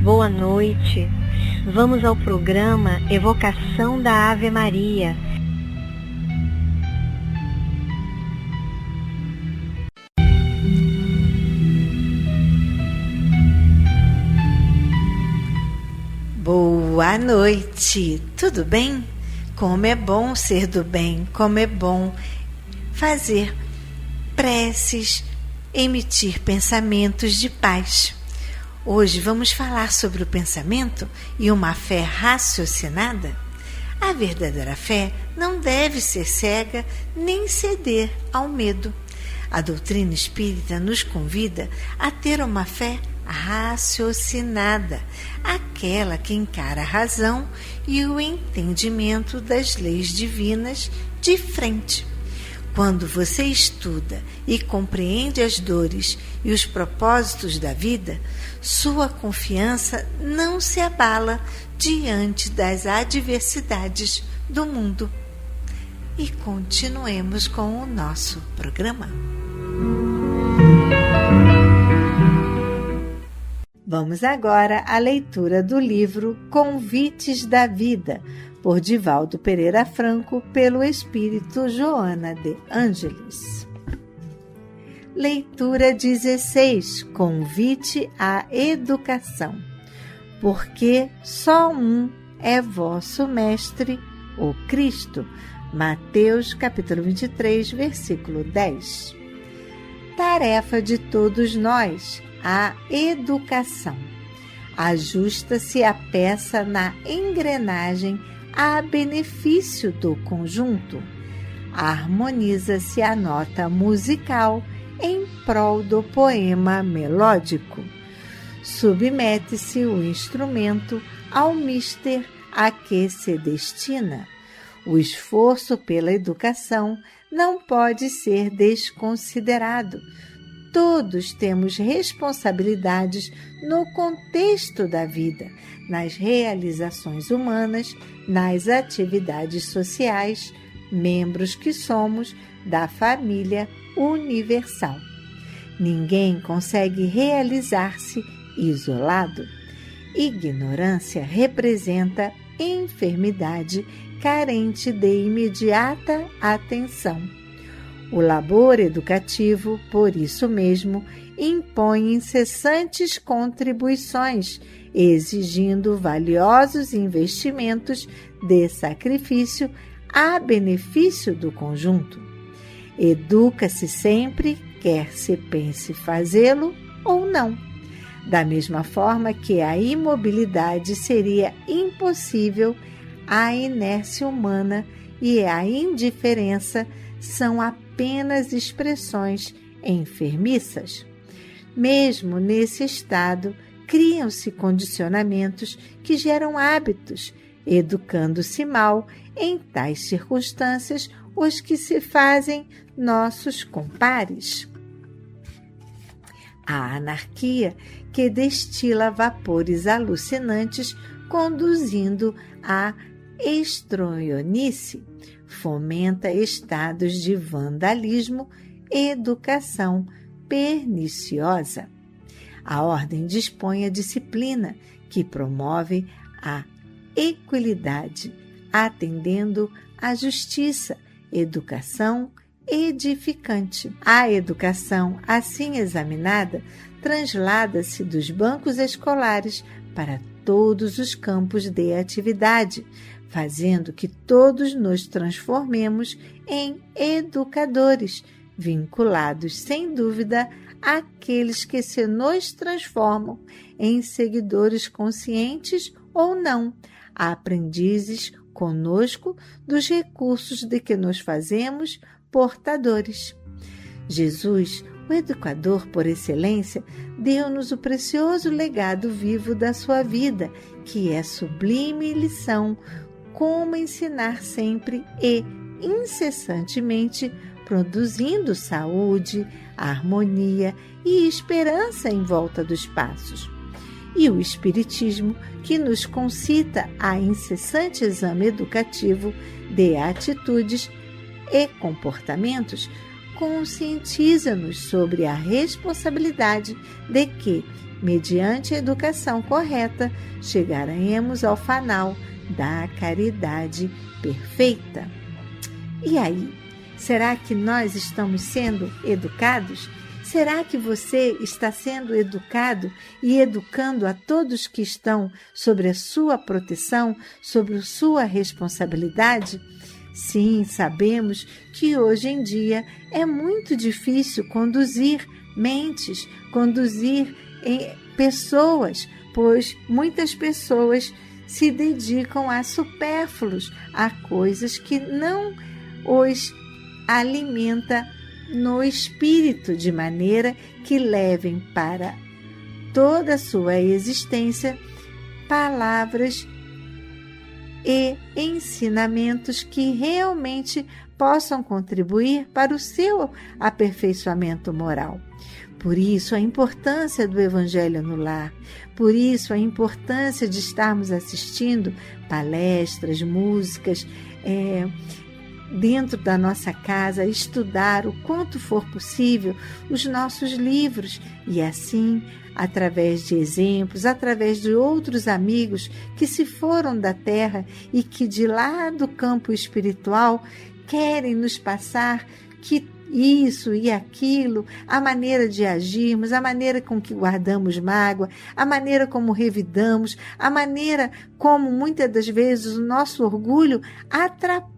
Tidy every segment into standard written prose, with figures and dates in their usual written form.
Boa noite. Vamos ao programa Evocação da Ave Maria. Boa noite, tudo bem? Como é bom ser do bem, como é bom fazer preces, emitir pensamentos de paz. Hoje vamos falar sobre o pensamento e uma fé raciocinada. A verdadeira fé não deve ser cega nem ceder ao medo. A doutrina espírita nos convida a ter uma fé raciocinada, aquela que encara a razão e o entendimento das leis divinas de frente. Quando você estuda e compreende as dores e os propósitos da vida, sua confiança não se abala diante das adversidades do mundo. E continuemos com o nosso programa. Vamos agora à leitura do livro Convites da Vida, por Divaldo Pereira Franco, pelo Espírito Joana de Ângeles. Leitura 16. Convite à educação. Porque só um é vosso Mestre, o Cristo. Mateus, capítulo 23, versículo 10. Tarefa de todos nós, a educação. Ajusta-se a peça na engrenagem a benefício do conjunto. Harmoniza-se a nota musical em prol do poema melódico. Submete-se o instrumento ao mister a que se destina. O esforço pela educação não pode ser desconsiderado. Todos temos responsabilidades no contexto da vida, nas realizações humanas, nas atividades sociais, membros que somos da família universal. Ninguém consegue realizar-se isolado. Ignorância representa enfermidade carente de imediata atenção. O labor educativo, por isso mesmo, impõe incessantes contribuições, exigindo valiosos investimentos de sacrifício a benefício do conjunto. Educa-se sempre, quer se pense fazê-lo ou não. Da mesma forma que a imobilidade seria impossível, a inércia humana e a indiferença são apenas expressões enfermiças. Mesmo nesse estado, criam-se condicionamentos que geram hábitos, educando-se mal em tais circunstâncias os que se fazem nossos compares. A anarquia que destila vapores alucinantes conduzindo à estronhonice, fomenta estados de vandalismo e educação perniciosa. A ordem dispõe a disciplina que promove a equidade, atendendo à justiça, educação edificante. A educação, assim examinada, translada-se dos bancos escolares para todos os campos de atividade, fazendo que todos nos transformemos em educadores, vinculados, sem dúvida, àqueles que se nos transformam em seguidores conscientes ou não, aprendizes conosco dos recursos de que nos fazemos portadores. Jesus, o educador por excelência, deu-nos o precioso legado vivo da sua vida, que é sublime lição, como ensinar sempre e incessantemente, produzindo saúde, harmonia e esperança em volta dos passos. E o Espiritismo, que nos concita a incessante exame educativo de atitudes e comportamentos, conscientiza-nos sobre a responsabilidade de que, mediante a educação correta, chegaremos ao final da caridade perfeita. E aí, será que nós estamos sendo educados? Será que você está sendo educado e educando a todos que estão sobre a sua proteção, sobre a sua responsabilidade? Sim, sabemos que hoje em dia é muito difícil conduzir mentes, conduzir pessoas, pois muitas pessoas se dedicam a supérfluos, a coisas que não os alimenta no espírito, de maneira que levem para toda a sua existência palavras e ensinamentos que realmente possam contribuir para o seu aperfeiçoamento moral. Por isso a importância do Evangelho no lar, por isso a importância de estarmos assistindo palestras, músicas, dentro da nossa casa, estudar o quanto for possível os nossos livros e assim, através de exemplos, através de outros amigos que se foram da terra e que de lá do campo espiritual querem nos passar que isso e aquilo, a maneira de agirmos, a maneira com que guardamos mágoa, a maneira como revidamos, a maneira como muitas das vezes o nosso orgulho atrapalha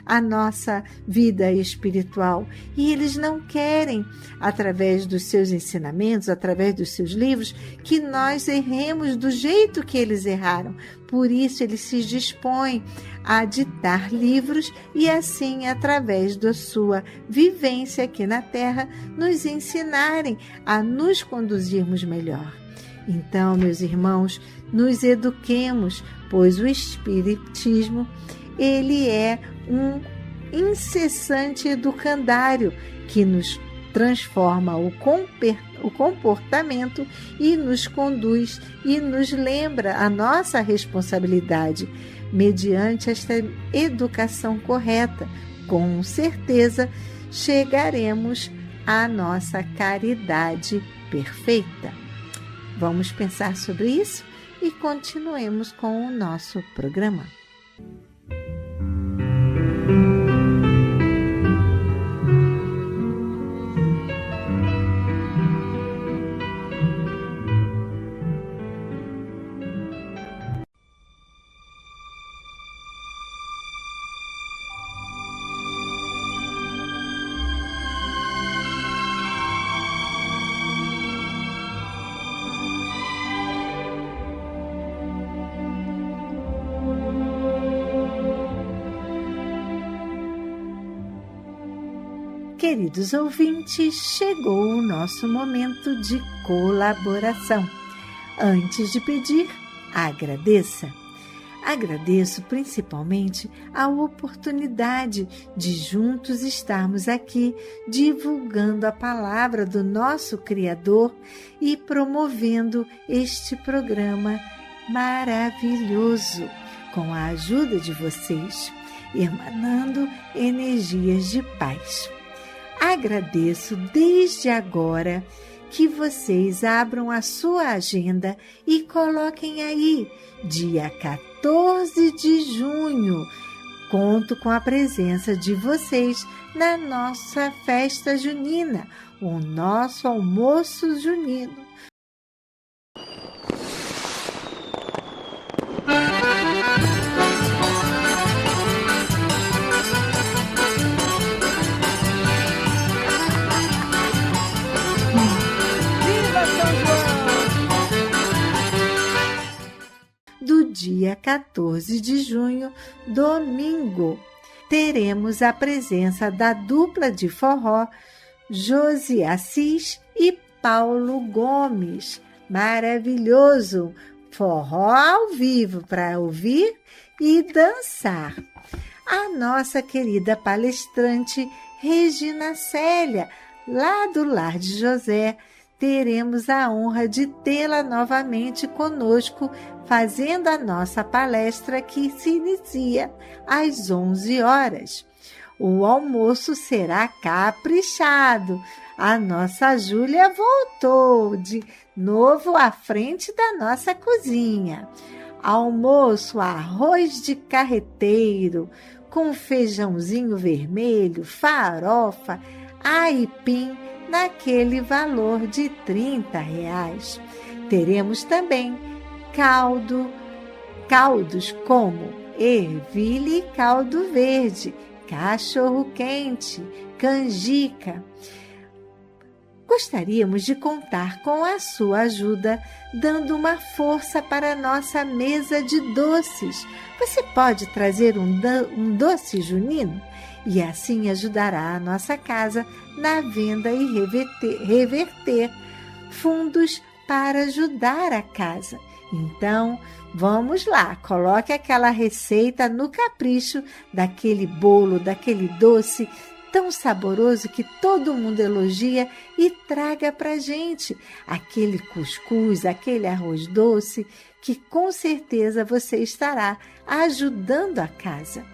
a nossa vida espiritual. E eles não querem, através dos seus ensinamentos, através dos seus livros, que nós erremos do jeito que eles erraram. Por isso eles se dispõem a ditar livros e assim, através da sua vivência aqui na Terra, nos ensinarem a nos conduzirmos melhor. Então, meus irmãos, nos eduquemos, pois o Espiritismo, ele é um incessante educandário que nos transforma o comportamento e nos conduz e nos lembra a nossa responsabilidade mediante esta educação correta. Com certeza chegaremos à nossa caridade perfeita. Vamos pensar sobre isso e continuemos com o nosso programa. Queridos ouvintes, chegou o nosso momento de colaboração. Antes de pedir, agradeça. Agradeço principalmente a oportunidade de juntos estarmos aqui divulgando a palavra do nosso Criador e promovendo este programa maravilhoso com a ajuda de vocês, emanando energias de paz. Agradeço desde agora que vocês abram a sua agenda e coloquem aí, dia 14 de junho. Conto com a presença de vocês na nossa festa junina, o nosso almoço junino. Do dia 14 de junho, domingo, teremos a presença da dupla de forró Josi Assis e Paulo Gomes. Maravilhoso! Forró ao vivo para ouvir e dançar. A nossa querida palestrante Regina Célia, lá do Lar de José, teremos a honra de tê-la novamente conosco, fazendo a nossa palestra que se inicia às 11 horas. O almoço será caprichado. a nossa Júlia voltou de novo à frente da nossa cozinha. Almoço, arroz de carreteiro, com feijãozinho vermelho, farofa, aipim, naquele valor de R$30. Teremos também caldos como ervilha e caldo verde, cachorro-quente, canjica. Gostaríamos de contar com a sua ajuda, dando uma força para a nossa mesa de doces. Você pode trazer um doce junino e assim ajudará a nossa casa na venda e reverter fundos para ajudar a casa. Então, vamos lá, coloque aquela receita no capricho daquele bolo, daquele doce tão saboroso que todo mundo elogia e traga para gente aquele cuscuz, aquele arroz doce que com certeza você estará ajudando a casa.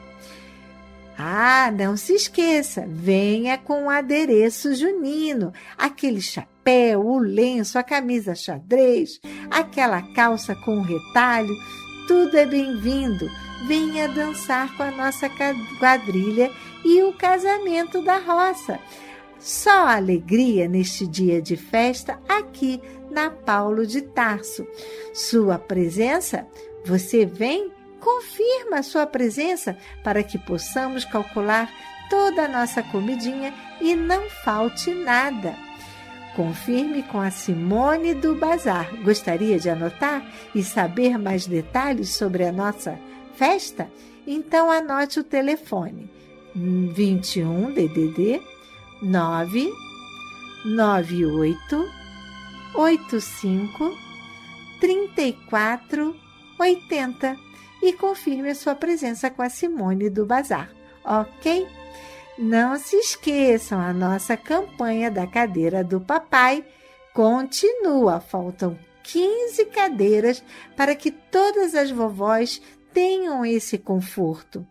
Não se esqueça, venha com o adereço junino, aquele chapéu, o lenço, a camisa xadrez, aquela calça com retalho, tudo é bem-vindo. Venha dançar com a nossa quadrilha e o casamento da roça. Só alegria neste dia de festa aqui na Paulo de Tarso. Sua presença, você vem? Confirma a sua presença para que possamos calcular toda a nossa comidinha e não falte nada. Confirme com a Simone do Bazar. Gostaria de anotar e saber mais detalhes sobre a nossa festa? Então anote o telefone 21 DDD 998 85 34 80 e confirme a sua presença com a Simone do Bazar, ok? Não se esqueçam, a nossa campanha da cadeira do papai continua. Faltam 15 cadeiras para que todas as vovós tenham esse conforto.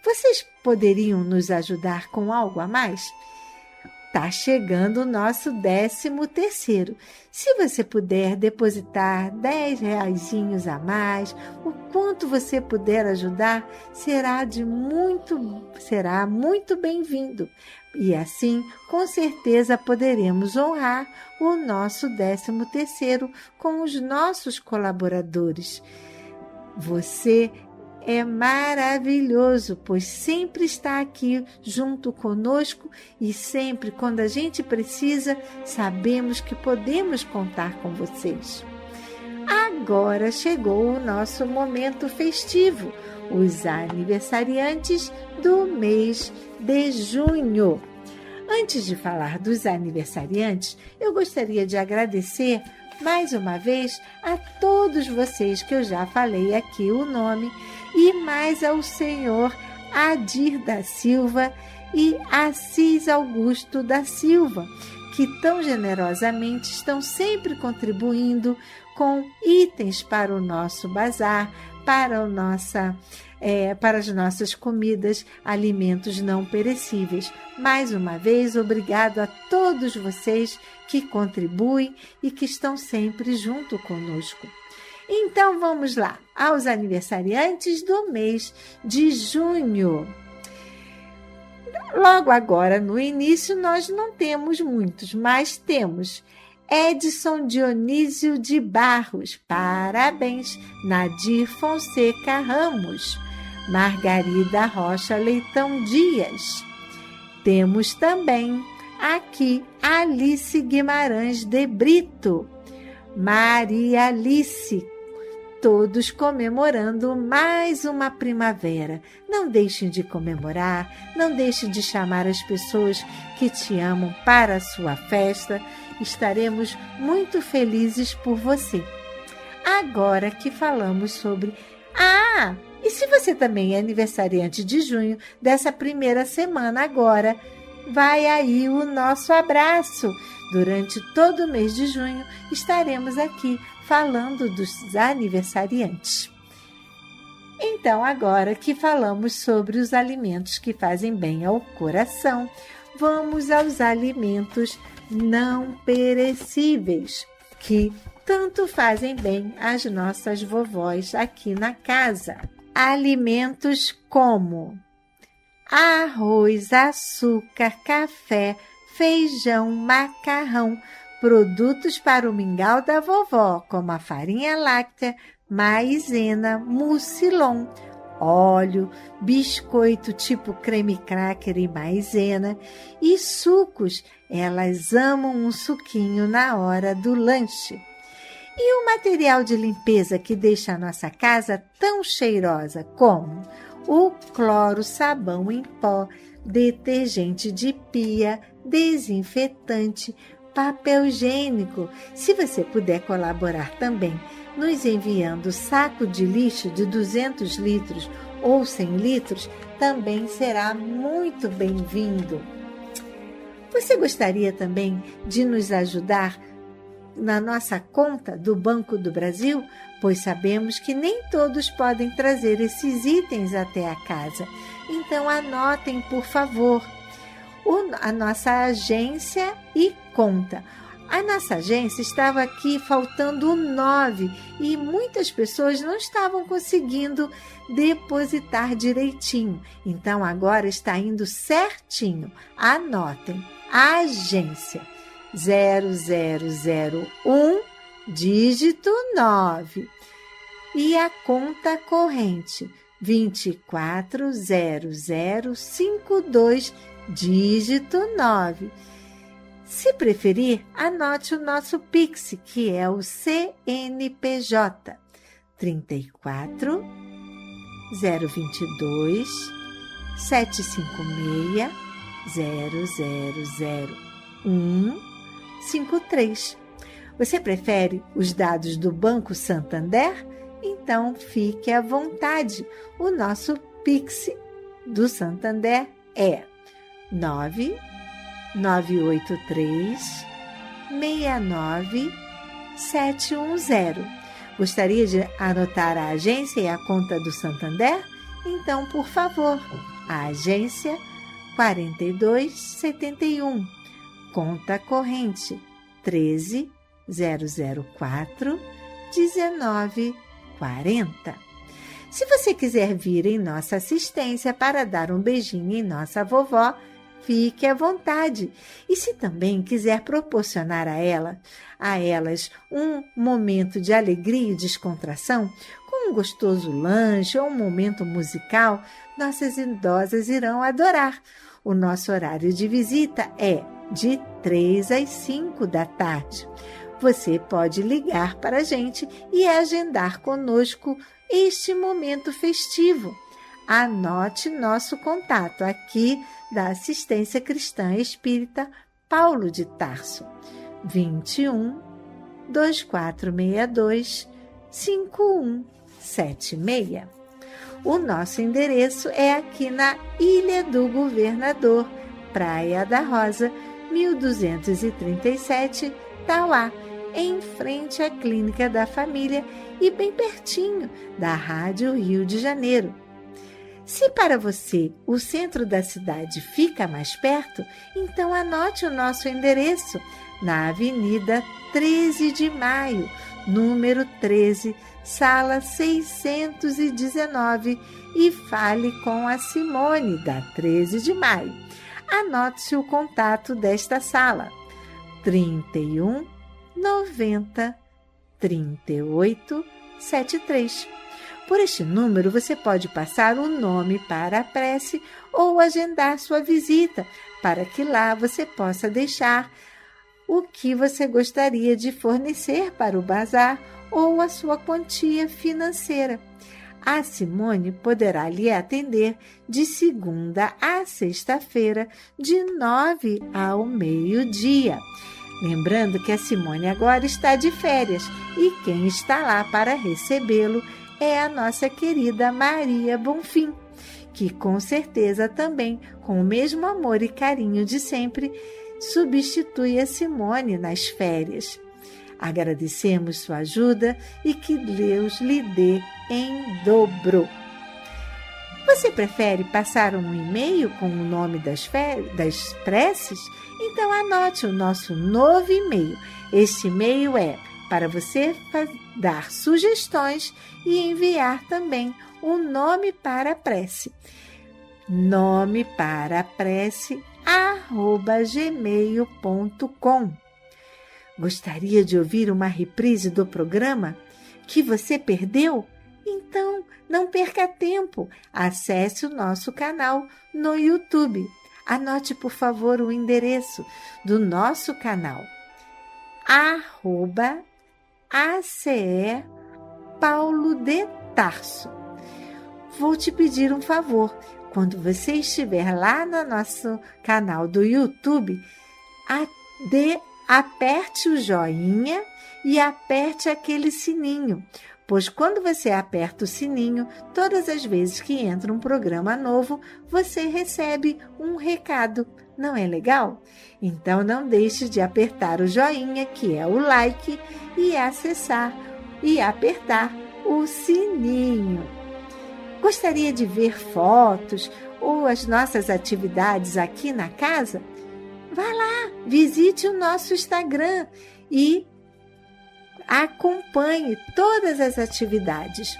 Vocês poderiam nos ajudar com algo a mais? Tá chegando o nosso 13º. Se você puder depositar R$10 a mais, o quanto você puder ajudar, será muito bem-vindo. E assim, com certeza, poderemos honrar o nosso 13º com os nossos colaboradores. Você é maravilhoso, pois sempre está aqui junto conosco e sempre, quando a gente precisa, sabemos que podemos contar com vocês. Agora chegou o nosso momento festivo, os aniversariantes do mês de junho. Antes de falar dos aniversariantes, eu gostaria de agradecer mais uma vez a todos vocês que eu já falei aqui o nome, e mais ao senhor Adir da Silva e Assis Augusto da Silva, que tão generosamente estão sempre contribuindo com itens para o nosso bazar, para as nossas comidas, alimentos não perecíveis. Mais uma vez, obrigado a todos vocês que contribuem e que estão sempre junto conosco. Então, vamos lá, aos aniversariantes do mês de junho. Logo agora, no início, nós não temos muitos, mas temos Edson Dionísio de Barros, parabéns. Nadir Fonseca Ramos, Margarida Rocha Leitão Dias. Temos também aqui Alice Guimarães de Brito, Maria Alice, todos comemorando mais uma primavera. Não deixem de comemorar, não deixem de chamar as pessoas que te amam para a sua festa. Estaremos muito felizes por você. Agora que falamos sobre... e se você também é aniversariante de junho, dessa primeira semana agora, vai aí o nosso abraço. Durante todo o mês de junho, estaremos aqui falando dos aniversariantes. Então, agora que falamos sobre os alimentos que fazem bem ao coração, vamos aos alimentos não perecíveis, que tanto fazem bem às nossas vovós aqui na casa. Alimentos como arroz, açúcar, café, feijão, macarrão, produtos para o mingau da vovó, como a farinha láctea, maizena, mucilon, óleo, biscoito tipo creme cracker e maizena e sucos. Elas amam um suquinho na hora do lanche. E o material de limpeza que deixa a nossa casa tão cheirosa como o cloro, sabão em pó, detergente de pia, desinfetante, papel higiênico. Se você puder colaborar também, nos enviando saco de lixo de 200 litros ou 100 litros, também será muito bem-vindo. Você gostaria também de nos ajudar na nossa conta do Banco do Brasil? Pois sabemos que nem todos podem trazer esses itens até a casa. Então anotem, por favor, a nossa agência e conta. A nossa agência estava aqui faltando 9 e muitas pessoas não estavam conseguindo depositar direitinho. Então agora está indo certinho. Anotem. Agência 0001, dígito 9. E a conta corrente 240052, dígito 9. Se preferir, anote o nosso Pix, que é o CNPJ 34 022 756 000153. Você prefere os dados do Banco Santander? Então fique à vontade. O nosso Pix do Santander é 9983 69710. Gostaria de anotar a agência e a conta do Santander? Então, por favor, a agência 4271, conta corrente 13004 1940. Se você quiser vir em nossa assistência para dar um beijinho em nossa vovó, fique à vontade. E se também quiser proporcionar a elas um momento de alegria e descontração, com um gostoso lanche ou um momento musical, nossas idosas irão adorar. O nosso horário de visita é de 3 às 5 da tarde. Você pode ligar para a gente e agendar conosco este momento festivo. Anote nosso contato aqui da Assistência Cristã Espírita Paulo de Tarso, 21 2462 5176. O nosso endereço é aqui na Ilha do Governador, Praia da Rosa, 1237, Tauá, em frente à Clínica da Família e bem pertinho da Rádio Rio de Janeiro. Se para você o centro da cidade fica mais perto, então anote o nosso endereço na Avenida 13 de Maio, número 13, sala 619, e fale com a Simone, da 13 de Maio. Anote-se o contato desta sala: 31 90 38 73. Por este número, você pode passar o nome para a prece ou agendar sua visita, para que lá você possa deixar o que você gostaria de fornecer para o bazar ou a sua quantia financeira. A Simone poderá lhe atender de segunda a sexta-feira, de 9 ao meio-dia. Lembrando que a Simone agora está de férias e quem está lá para recebê-lo é a nossa querida Maria Bonfim, que com certeza também, com o mesmo amor e carinho de sempre, substitui a Simone nas férias. Agradecemos sua ajuda e que Deus lhe dê em dobro. Você prefere passar um e-mail com o nome das preces? Então anote o nosso novo e-mail. Este e-mail é para você dar sugestões e enviar também o nome para a prece. nomeparaprece@gmail.com. Gostaria de ouvir uma reprise do programa que você perdeu? Então, não perca tempo. Acesse o nosso canal no YouTube. Anote, por favor, o endereço do nosso canal. @ACE Paulo de Tarso. Vou te pedir um favor. Quando você estiver lá no nosso canal do YouTube, aperte o joinha e aperte aquele sininho, pois quando você aperta o sininho, todas as vezes que entra um programa novo, você recebe um recado. Não é legal? Então não deixe de apertar o joinha, que é o like, e acessar e apertar o sininho. Gostaria de ver fotos ou as nossas atividades aqui na casa? Vá lá, visite o nosso Instagram e acompanhe todas as atividades.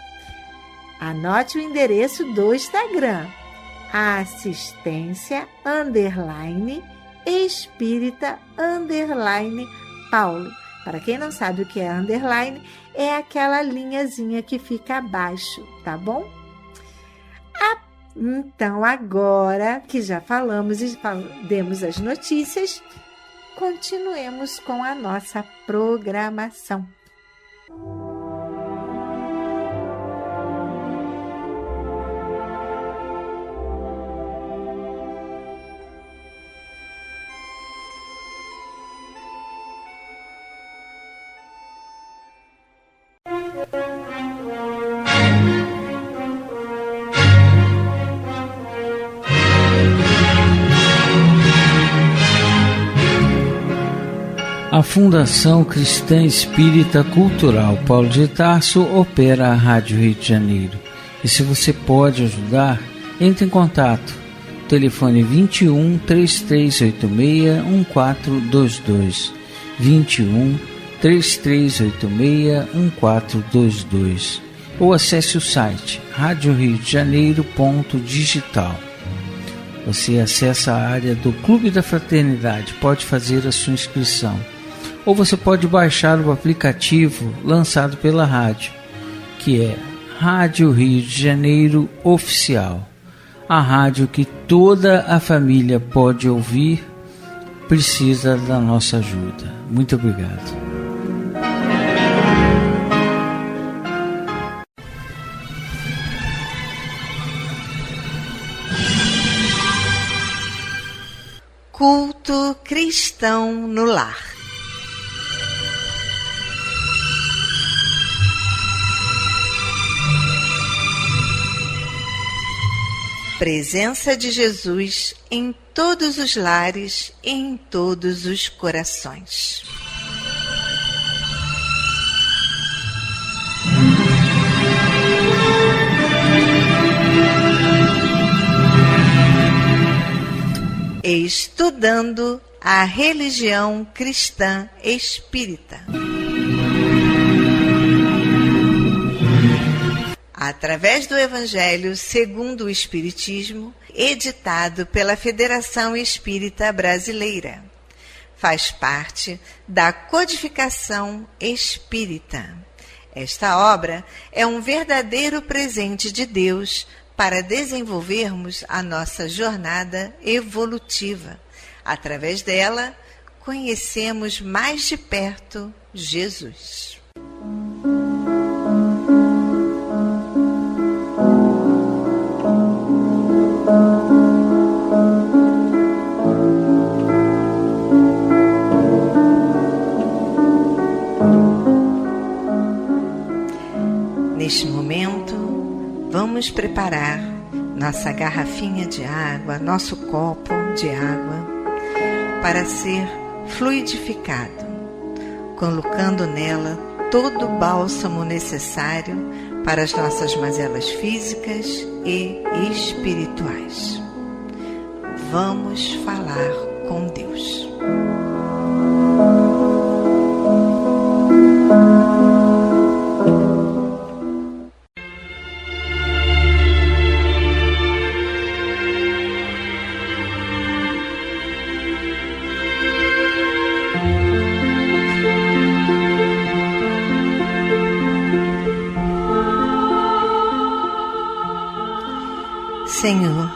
Anote o endereço do Instagram: assistência_espírita_Paulo. Para quem não sabe o que é underline, é aquela linhazinha que fica abaixo, tá bom? Então, agora que já falamos e demos as notícias, continuemos com a nossa programação. A Fundação Cristã Espírita Cultural Paulo de Tarso opera a Rádio Rio de Janeiro. E se você pode ajudar, entre em contato. Telefone 21 3386 1422. 21 3386 1422. Ou acesse o site radioriodejaneiro.digital. Você acessa a área do Clube da Fraternidade, pode fazer a sua inscrição. Ou você pode baixar o aplicativo lançado pela rádio, que é Rádio Rio de Janeiro Oficial. A rádio que toda a família pode ouvir, precisa da nossa ajuda. Muito obrigado. Culto cristão no lar. Presença de Jesus em todos os lares e em todos os corações. Estudando a religião cristã espírita. Através do Evangelho segundo o Espiritismo, editado pela Federação Espírita Brasileira. Faz parte da Codificação Espírita. Esta obra é um verdadeiro presente de Deus para desenvolvermos a nossa jornada evolutiva. Através dela, conhecemos mais de perto Jesus. Neste momento, vamos preparar nossa garrafinha de água, nosso copo de água, para ser fluidificado, colocando nela todo o bálsamo necessário para as nossas mazelas físicas e espirituais. Vamos falar com Deus. Senhor,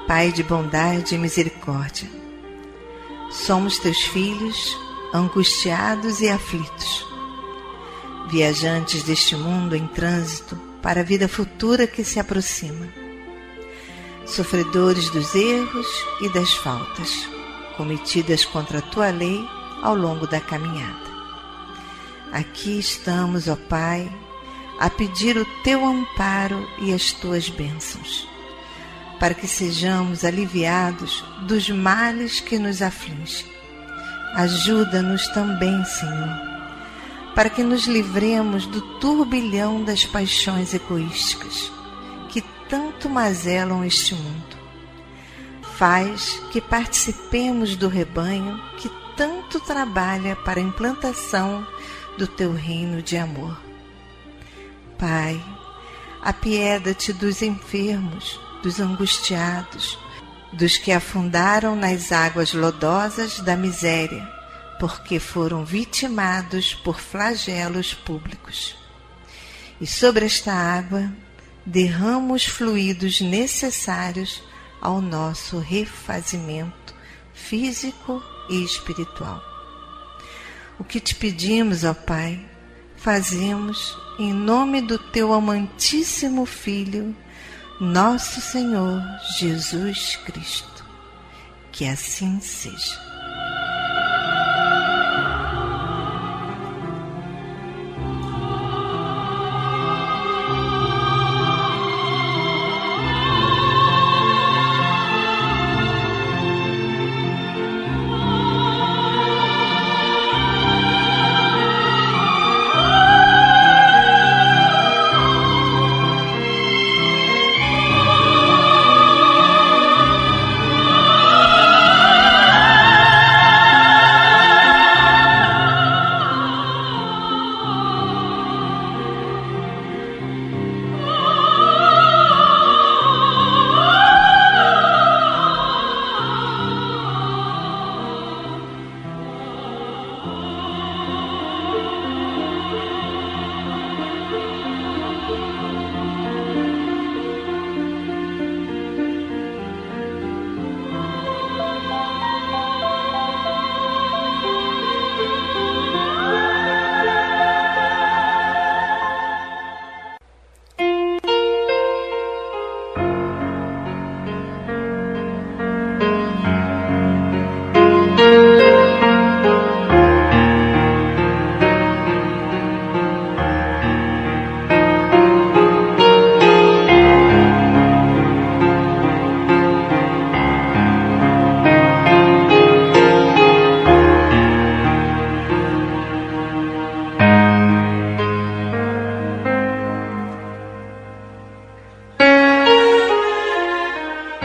Pai de bondade e misericórdia, somos teus filhos, angustiados e aflitos, viajantes deste mundo em trânsito para a vida futura que se aproxima, sofredores dos erros e das faltas cometidas contra a tua lei ao longo da caminhada. Aqui estamos, ó Pai, a pedir o teu amparo e as tuas bênçãos, para que sejamos aliviados dos males que nos afligem. Ajuda-nos também, Senhor, para que nos livremos do turbilhão das paixões egoísticas que tanto mazelam este mundo. Faz que participemos do rebanho que tanto trabalha para a implantação do teu reino de amor. Pai, apieda-te dos enfermos, dos angustiados, dos que afundaram nas águas lodosas da miséria, porque foram vitimados por flagelos públicos. E sobre esta água derrama os fluidos necessários ao nosso refazimento físico e espiritual. O que te pedimos, ó Pai, fazemos em nome do teu amantíssimo Filho, nosso Senhor Jesus Cristo. Que assim seja.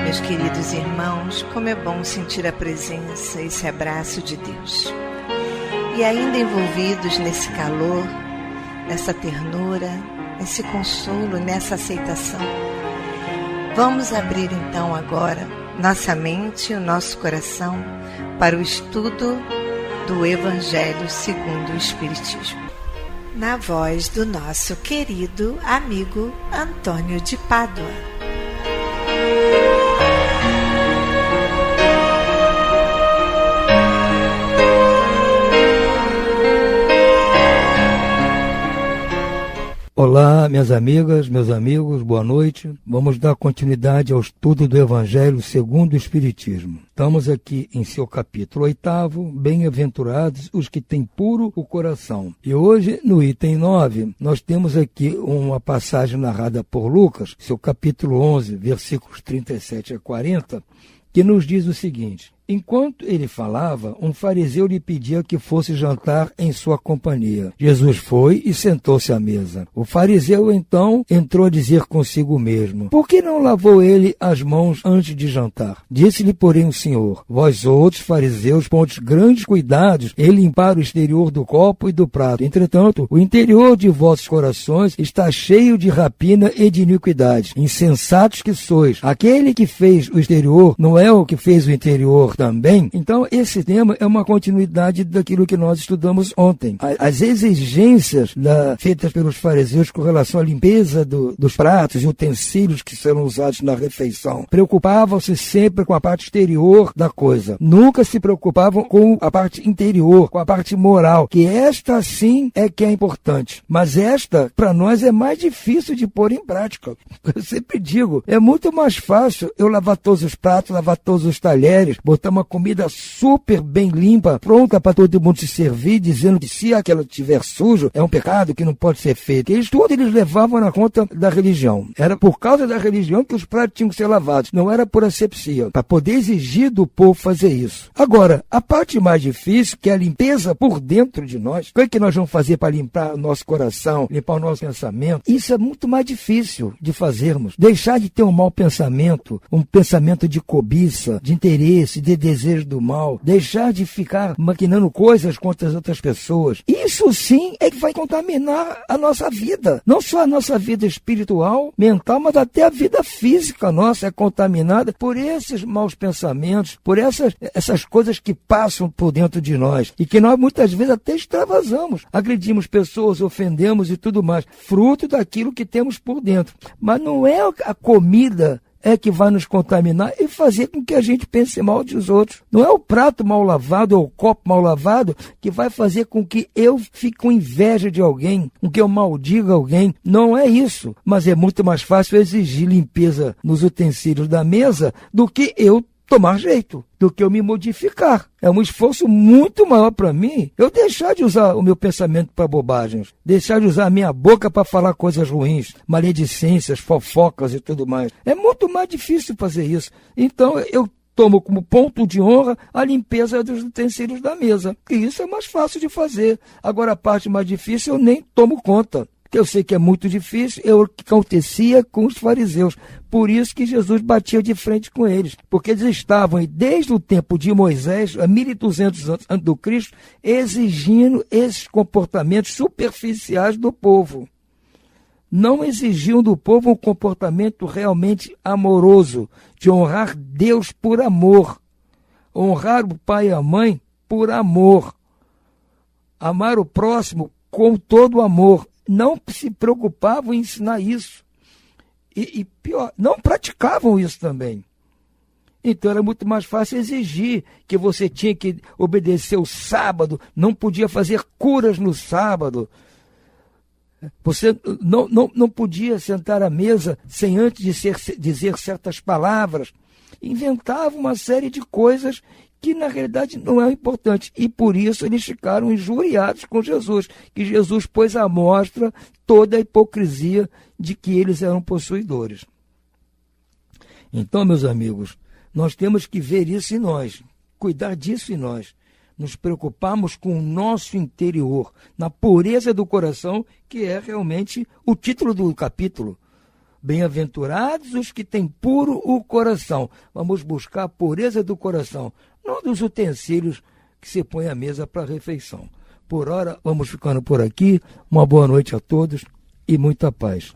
Meus queridos irmãos, como é bom sentir a presença, esse abraço de Deus. E ainda envolvidos nesse calor, nessa ternura, nesse consolo, nessa aceitação, vamos abrir então agora nossa mente e o nosso coração para o estudo do Evangelho segundo o Espiritismo. Na voz do nosso querido amigo Antônio de Pádua. Olá, minhas amigas, meus amigos, boa noite. Vamos dar continuidade ao estudo do Evangelho segundo o Espiritismo. Estamos aqui em seu capítulo 8º, bem-aventurados os que têm puro o coração. E hoje, no item 9, nós temos aqui uma passagem narrada por Lucas, seu capítulo 11, versículos 37 a 40, que nos diz o seguinte: Enquanto ele falava, um fariseu lhe pedia que fosse jantar em sua companhia. Jesus foi e sentou-se à mesa. O fariseu então entrou a dizer consigo mesmo: por que não lavou ele as mãos antes de jantar? Disse-lhe, porém, o Senhor: vós outros, fariseus, pondes grandes cuidados em limpar o exterior do copo e do prato. Entretanto, o interior de vossos corações está cheio de rapina e de iniquidade. Insensatos que sois! Aquele que fez o exterior não é o que fez o interior também? Então, esse tema é uma continuidade daquilo que nós estudamos ontem. As exigências feitas pelos fariseus com relação à limpeza dos pratos e utensílios que serão usados na refeição. Preocupavam-se sempre com a parte exterior da coisa. Nunca se preocupavam com a parte interior, com a parte moral, que esta sim é que é importante. Mas esta, para nós, é mais difícil de pôr em prática. Eu sempre digo, é muito mais fácil eu lavar todos os pratos, lavar todos os talheres, botar uma comida super bem limpa, pronta para todo mundo se servir, dizendo que se aquela estiver sujo, é um pecado que não pode ser feito. Eles levavam na conta da religião. Era por causa da religião que os pratos tinham que ser lavados. Não era por asepsia, para poder exigir do povo fazer isso. Agora, a parte mais difícil, que é a limpeza por dentro de nós, o que nós vamos fazer para limpar o nosso coração, limpar o nosso pensamento? Isso é muito mais difícil de fazermos. Deixar de ter um mau pensamento, um pensamento de cobiça, de interesse, de desejo do mal. Deixar de ficar maquinando coisas contra as outras pessoas. Isso sim é que vai contaminar a nossa vida. Não só a nossa vida espiritual, mental, mas até a vida física nossa é contaminada por esses maus pensamentos, por essas coisas que passam por dentro de nós e que nós muitas vezes até extravasamos. Agredimos pessoas, ofendemos e tudo mais, fruto daquilo que temos por dentro. Mas não é a comida que vai nos contaminar e fazer com que a gente pense mal dos outros. Não é o prato mal lavado ou o copo mal lavado que vai fazer com que eu fique com inveja de alguém, com que eu maldiga alguém. Não é isso. Mas é muito mais fácil exigir limpeza nos utensílios da mesa do que eu tomar jeito, do que eu me modificar. É um esforço muito maior para mim eu deixar de usar o meu pensamento para bobagens, deixar de usar a minha boca para falar coisas ruins, maledicências, fofocas e tudo mais. É muito mais difícil fazer isso. Então eu tomo como ponto de honra a limpeza dos utensílios da mesa. E isso é mais fácil de fazer. Agora a parte mais difícil eu nem tomo conta. Eu sei que é muito difícil, é o que acontecia com os fariseus. Por isso que Jesus batia de frente com eles. Porque eles estavam, desde o tempo de Moisés, a 1200 anos antes do Cristo, exigindo esses comportamentos superficiais do povo. Não exigiam do povo um comportamento realmente amoroso, de honrar Deus por amor, honrar o pai e a mãe por amor, amar o próximo com todo amor. Não se preocupavam em ensinar isso. E pior, não praticavam isso também. Então era muito mais fácil exigir que você tinha que obedecer o sábado, não podia fazer curas no sábado. Você não podia sentar à mesa sem antes dizer certas palavras. Inventava uma série de coisas que na realidade não é importante. E por isso eles ficaram injuriados com Jesus, que Jesus pôs à mostra toda a hipocrisia de que eles eram possuidores. Então, meus amigos, nós temos que ver isso em nós, cuidar disso em nós, nos preocuparmos com o nosso interior, na pureza do coração, que é realmente o título do capítulo. Bem-aventurados os que têm puro o coração. Vamos buscar a pureza do coração, não dos utensílios que se põe à mesa para a refeição. Por hora, vamos ficando por aqui. Uma boa noite a todos e muita paz.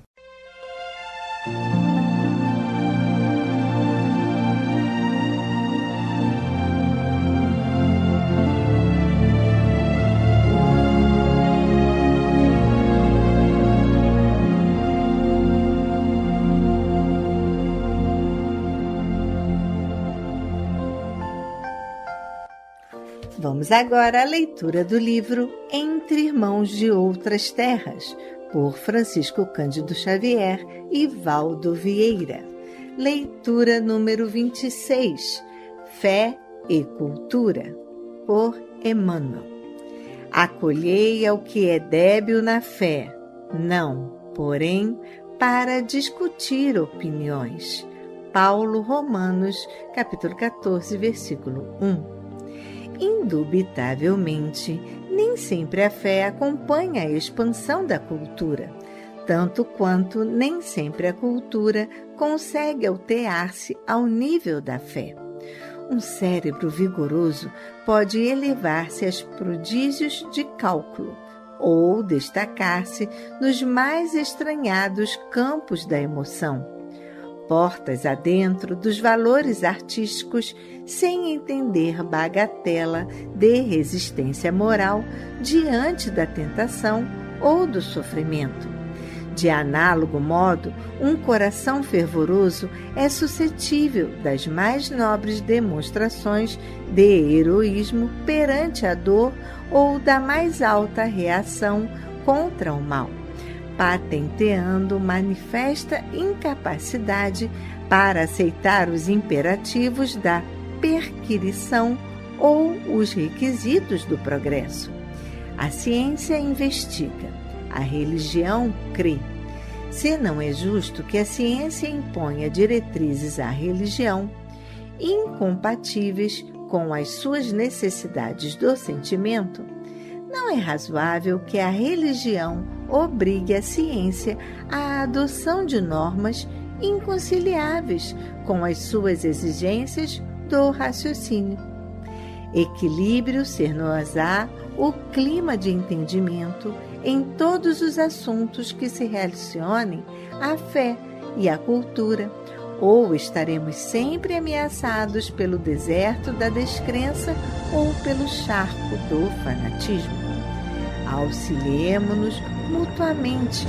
Vamos agora à leitura do livro Entre Irmãos de Outras Terras, por Francisco Cândido Xavier e Valdo Vieira. Leitura número 26, Fé e Cultura, por Emmanuel. Acolhei ao que é débil na fé, não, porém, para discutir opiniões. Paulo, Romanos, capítulo 14, versículo 1. Indubitavelmente, nem sempre a fé acompanha a expansão da cultura, tanto quanto nem sempre a cultura consegue altear-se ao nível da fé. Um cérebro vigoroso pode elevar-se aos prodígios de cálculo ou destacar-se nos mais estranhados campos da emoção, portas adentro dos valores artísticos sem entender bagatela de resistência moral diante da tentação ou do sofrimento. De análogo modo, um coração fervoroso é suscetível das mais nobres demonstrações de heroísmo perante a dor ou da mais alta reação contra o mal, patenteando manifesta incapacidade para aceitar os imperativos da perquisição ou os requisitos do progresso. A ciência investiga, a religião crê. Se não é justo que a ciência imponha diretrizes à religião, incompatíveis com as suas necessidades do sentimento, não é razoável que a religião obrigue a ciência à adoção de normas inconciliáveis com as suas exigências do raciocínio. Equilíbrio ser-nos-á o clima de entendimento em todos os assuntos que se relacionem à fé e à cultura, ou estaremos sempre ameaçados pelo deserto da descrença ou pelo charco do fanatismo. Auxiliemo-nos mutuamente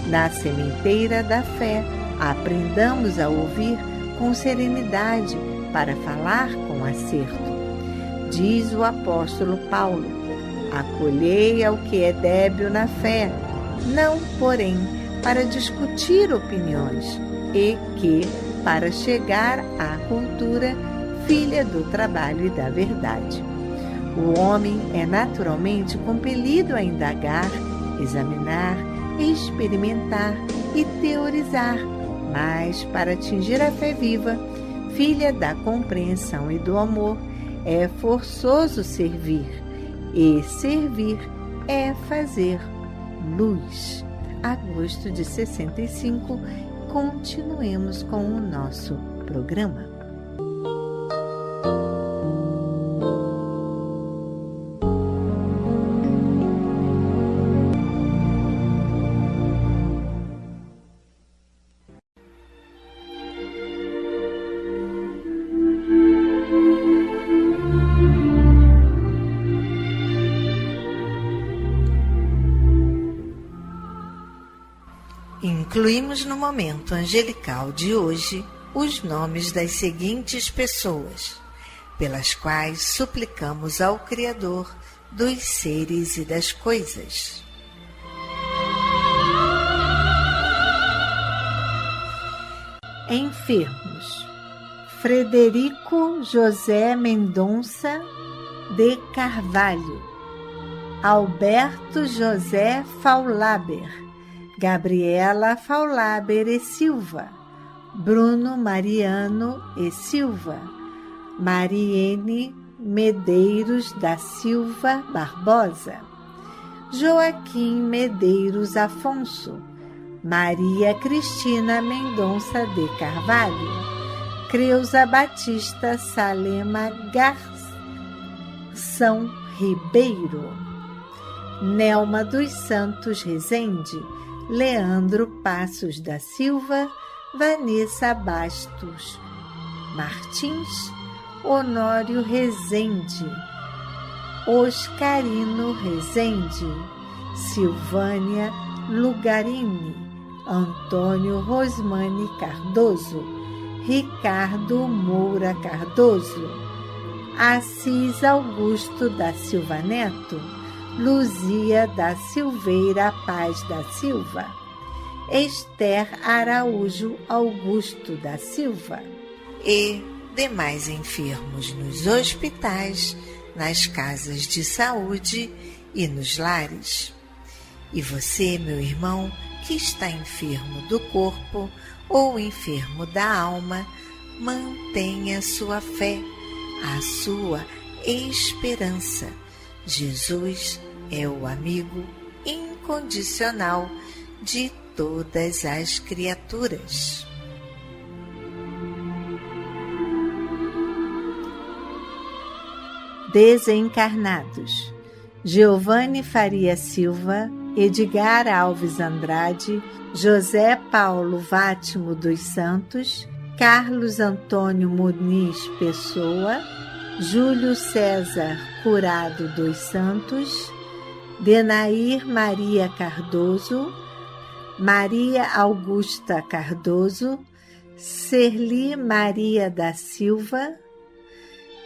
na sementeira da fé, aprendamos a ouvir com serenidade para falar com acerto. Diz o apóstolo Paulo: acolhei ao que é débil na fé, não, porém, para discutir opiniões, e que, para chegar à cultura, filha do trabalho e da verdade. O homem é naturalmente compelido a indagar, examinar, experimentar e teorizar, mas para atingir a fé viva, filha da compreensão e do amor, é forçoso servir, e servir é fazer luz. Agosto de 65, continuemos com o nosso programa. Incluímos no momento angelical de hoje os nomes das seguintes pessoas, pelas quais suplicamos ao Criador dos seres e das coisas. Enfermos: Frederico José Mendonça de Carvalho, Alberto José Faulaber, Gabriela Faulaber e Silva, Bruno Mariano e Silva, Mariene Medeiros da Silva Barbosa, Joaquim Medeiros Afonso, Maria Cristina Mendonça de Carvalho, Creuza Batista Salema Garção Ribeiro, Nelma dos Santos Rezende, Leandro Passos da Silva, Vanessa Bastos Martins, Honório Rezende, Oscarino Rezende, Silvânia Lugarini, Antônio Rosmani Cardoso, Ricardo Moura Cardoso, Assis Augusto da Silva Neto, Luzia da Silveira Paz da Silva, Esther Araújo Augusto da Silva e demais enfermos nos hospitais, nas casas de saúde e nos lares. E você, meu irmão, que está enfermo do corpo ou enfermo da alma, mantenha a sua fé, a sua esperança. Jesus é o amigo incondicional de todas as criaturas. Desencarnados: Giovanni Faria Silva, Edgar Alves Andrade, José Paulo Vátimo dos Santos, Carlos Antônio Muniz Pessoa, Júlio César Curado dos Santos, Denair Maria Cardoso, Maria Augusta Cardoso, Serli Maria da Silva,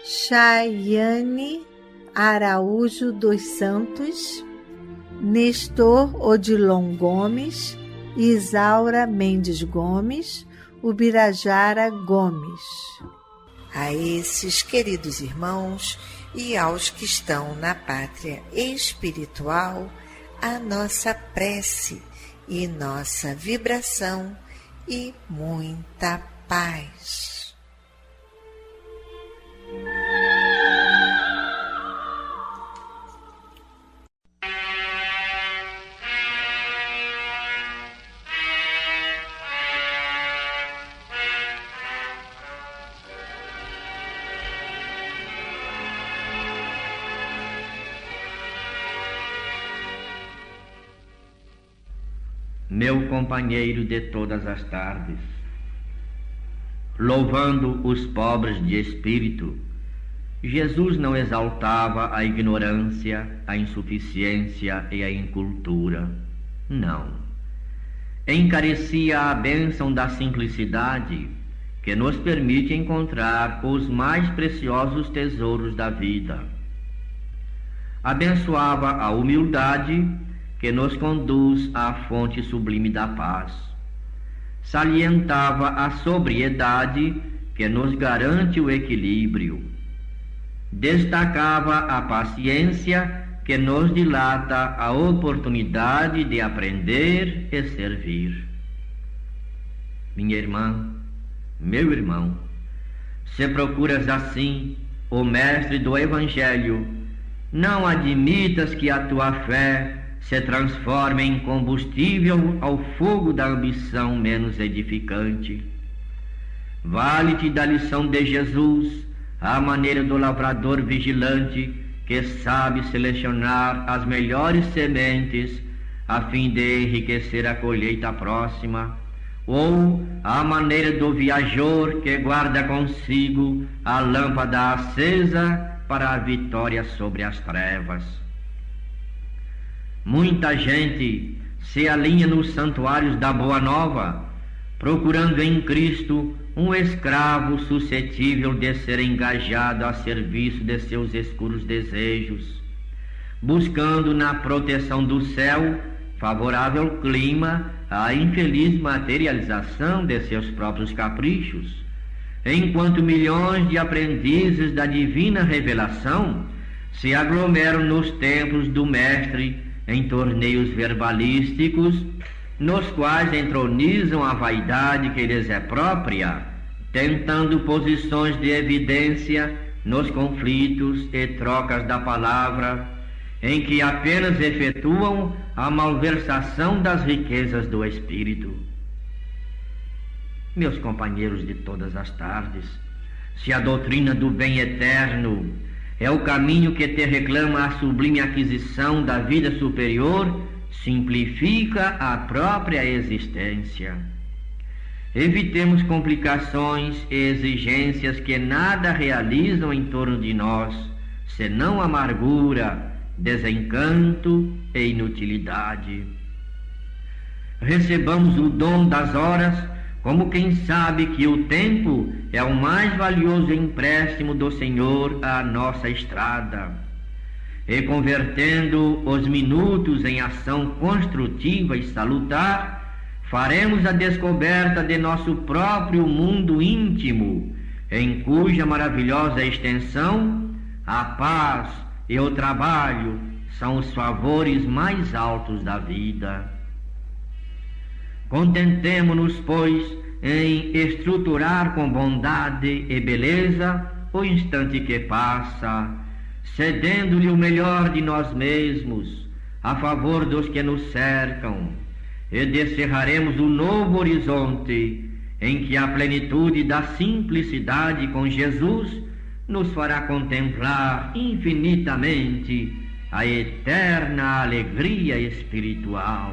Chayane Araújo dos Santos, Nestor Odilon Gomes, Isaura Mendes Gomes, Ubirajara Gomes. A esses queridos irmãos e aos que estão na pátria espiritual, a nossa prece e nossa vibração e muita paz. Meu companheiro de todas as tardes, louvando os pobres de espírito, Jesus não exaltava a ignorância, a insuficiência e a incultura. Não. Encarecia a bênção da simplicidade, que nos permite encontrar os mais preciosos tesouros da vida. Abençoava a humildade, que nos conduz à fonte sublime da paz. Salientava a sobriedade, que nos garante o equilíbrio. Destacava a paciência, que nos dilata a oportunidade de aprender e servir. Minha irmã, meu irmão, se procuras assim o mestre do Evangelho, não admitas que a tua fé se transforma em combustível ao fogo da ambição menos edificante. Vale-te da lição de Jesus, à maneira do lavrador vigilante, que sabe selecionar as melhores sementes a fim de enriquecer a colheita próxima, ou à maneira do viajor que guarda consigo a lâmpada acesa para a vitória sobre as trevas. Muita gente se alinha nos santuários da Boa Nova, procurando em Cristo um escravo suscetível de ser engajado a serviço de seus escuros desejos, buscando na proteção do céu favorável clima à infeliz materialização de seus próprios caprichos, enquanto milhões de aprendizes da divina revelação se aglomeram nos templos do Mestre em torneios verbalísticos, nos quais entronizam a vaidade que lhes é própria, tentando posições de evidência nos conflitos e trocas da palavra, em que apenas efetuam a malversação das riquezas do espírito. Meus companheiros de todas as tardes, se a doutrina do bem eterno é o caminho que te reclama a sublime aquisição da vida superior, simplifica a própria existência. Evitemos complicações e exigências que nada realizam em torno de nós, senão amargura, desencanto e inutilidade. Recebamos o dom das horas como quem sabe que o tempo é o mais valioso empréstimo do Senhor à nossa estrada, e convertendo os minutos em ação construtiva e salutar, faremos a descoberta de nosso próprio mundo íntimo, em cuja maravilhosa extensão a paz e o trabalho são os favores mais altos da vida. Contentemo-nos, pois, em estruturar com bondade e beleza o instante que passa, cedendo-lhe o melhor de nós mesmos a favor dos que nos cercam, e descerraremos o novo horizonte em que a plenitude da simplicidade com Jesus nos fará contemplar infinitamente a eterna alegria espiritual.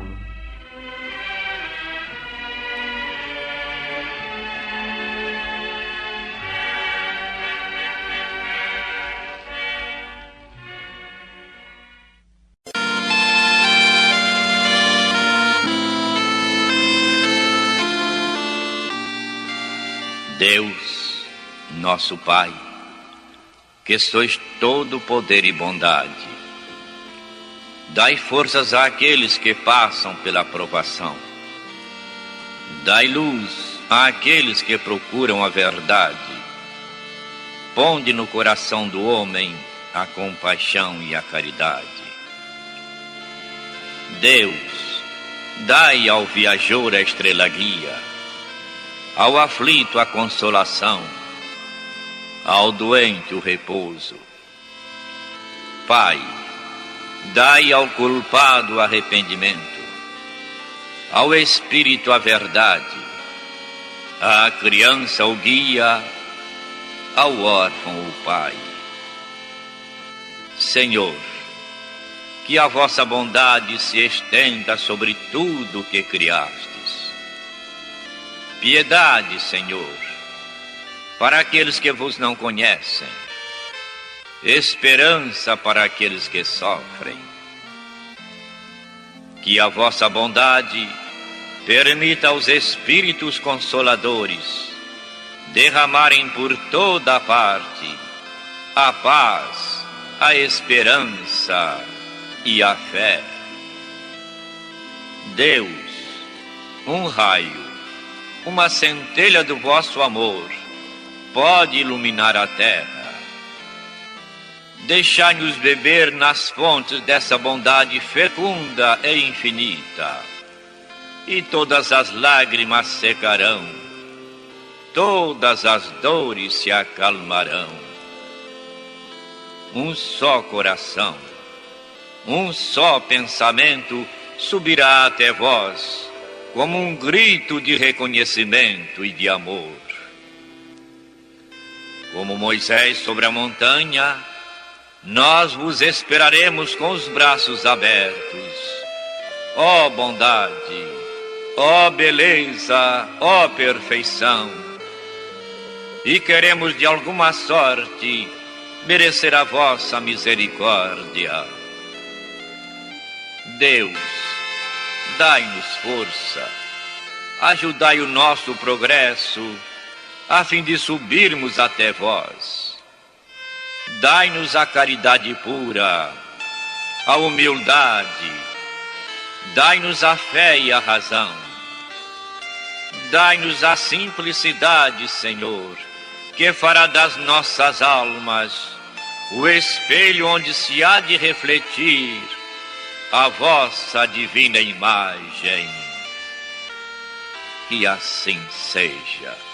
Deus, nosso Pai, que sois todo poder e bondade, dai forças àqueles que passam pela provação, dai luz àqueles que procuram a verdade, ponde no coração do homem a compaixão e a caridade. Deus, dai ao viajor a estrela guia, ao aflito a consolação, ao doente o repouso. Pai, dai ao culpado o arrependimento, ao espírito a verdade, à criança o guia, ao órfão o pai. Senhor, que a vossa bondade se estenda sobre tudo o que criastes. Piedade, Senhor, para aqueles que vos não conhecem, esperança para aqueles que sofrem. Que a vossa bondade permita aos Espíritos Consoladores derramarem por toda a parte a paz, a esperança e a fé. Deus, um raio, uma centelha do vosso amor pode iluminar a terra. Deixai-nos beber nas fontes dessa bondade fecunda e infinita, e todas as lágrimas secarão, todas as dores se acalmarão. Um só coração, um só pensamento subirá até vós, como um grito de reconhecimento e de amor. Como Moisés sobre a montanha, nós vos esperaremos com os braços abertos. Ó bondade, ó beleza, ó perfeição. E queremos de alguma sorte merecer a vossa misericórdia. Deus, dai-nos força, ajudai o nosso progresso, a fim de subirmos até vós. Dai-nos a caridade pura, a humildade, dai-nos a fé e a razão. Dai-nos a simplicidade, Senhor, que fará das nossas almas o espelho onde se há de refletir a vossa divina imagem. Que assim seja.